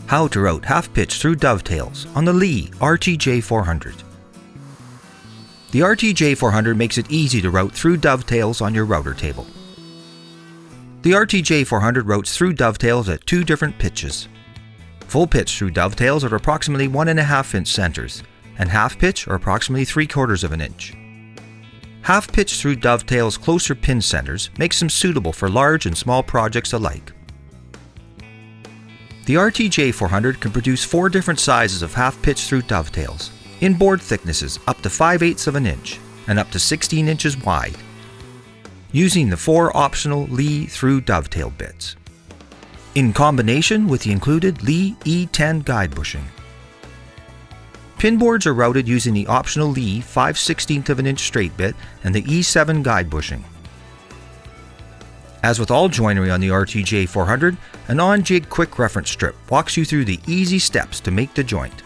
How to route half-pitch through dovetails on the Leigh RTJ400. The RTJ400 makes it easy to route through dovetails on your router table. The RTJ400 routes through dovetails at two different pitches. Full pitch through dovetails are approximately 1.5 inch centers, and half pitch are approximately 3/4 of an inch. Half pitch through dovetails closer pin centers makes them suitable for large and small projects alike. The RTJ400 can produce 4 different sizes of half-pitch through dovetails, in board thicknesses up to 5/8 of an inch and up to 16 inches wide, using the 4 optional Leigh through dovetail bits, in combination with the included Leigh E10 guide bushing. Pin boards are routed using the optional Leigh 5/16 of an inch straight bit and the E7 guide bushing. As with all joinery on the RTJ400, an on-jig quick reference strip walks you through the easy steps to make the joint.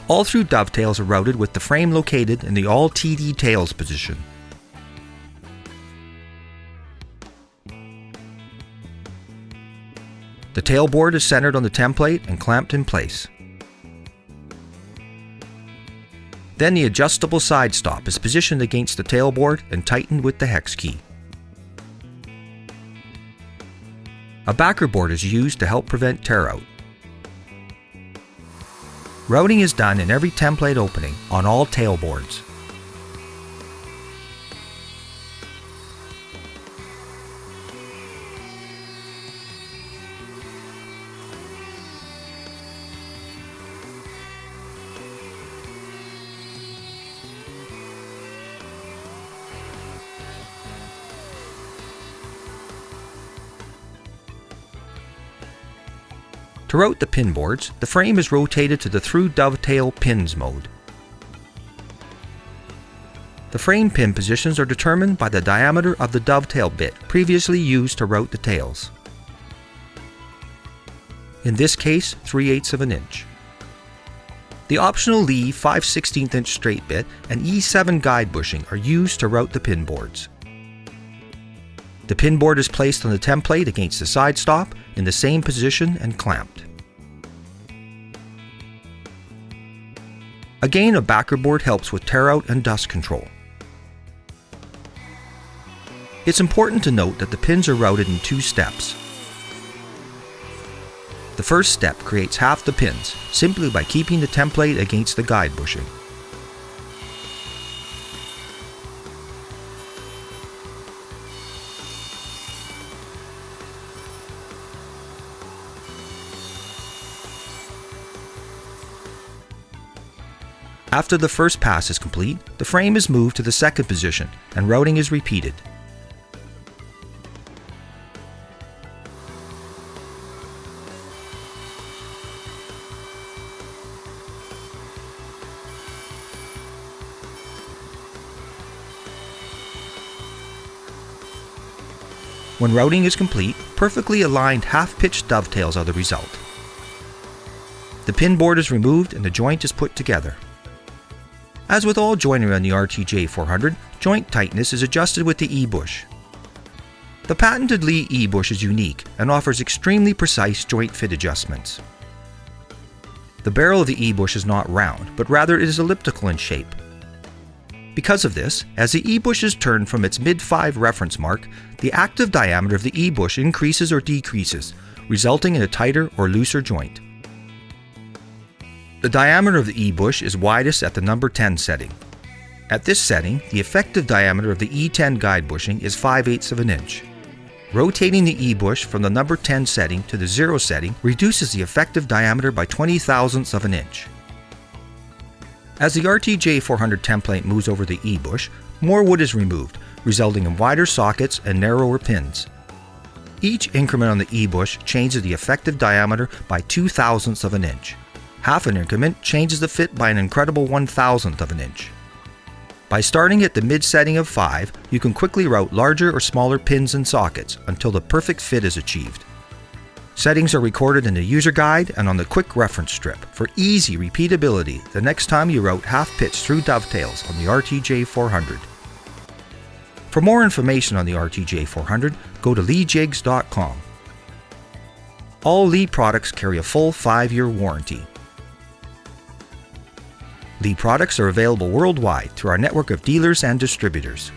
All through dovetails are routed with the frame located in the all TD tails position. The tailboard is centered on the template and clamped in place. Then the adjustable side stop is positioned against the tailboard and tightened with the hex key. A backer board is used to help prevent tear out. Routing is done in every template opening on all tailboards. To route the pin boards, the frame is rotated to the through dovetail pins mode. The frame pin positions are determined by the diameter of the dovetail bit previously used to route the tails. In this case, 3/8 of an inch. The optional Leigh 5/16 inch straight bit and E7 guide bushing are used to route the pin boards. The pin board is placed on the template against the side stop in the same position and clamped. Again, a backer board helps with tear out and dust control. It's important to note that the pins are routed in 2 steps. The first step creates half the pins simply by keeping the template against the guide bushing. After the first pass is complete, the frame is moved to the second position and routing is repeated. When routing is complete, perfectly aligned half-pitch dovetails are the result. The pin board is removed and the joint is put together. As with all joinery on the RTJ400, joint tightness is adjusted with the E-bush. The patented Leigh E-bush is unique and offers extremely precise joint fit adjustments. The barrel of the E-bush is not round, but rather it is elliptical in shape. Because of this, as the E-bush is turned from its mid-5 reference mark, the active diameter of the E-bush increases or decreases, resulting in a tighter or looser joint. The diameter of the E-bush is widest at the number 10 setting. At this setting, the effective diameter of the E10 guide bushing is 5/8 of an inch. Rotating the E-bush from the number 10 setting to the 0 setting reduces the effective diameter by 20/1000ths of an inch. As the RTJ400 template moves over the E-bush, more wood is removed, resulting in wider sockets and narrower pins. Each increment on the E-bush changes the effective diameter by 2/1000ths of an inch. Half an increment changes the fit by an incredible 1/1000th of an inch. By starting at the mid-setting of 5, you can quickly route larger or smaller pins and sockets until the perfect fit is achieved. Settings are recorded in the user guide and on the quick reference strip for easy repeatability the next time you route half-pitch through dovetails on the RTJ400. For more information on the RTJ400, go to leighjigs.com. All Leigh products carry a full 5-year warranty. Leigh products are available worldwide through our network of dealers and distributors.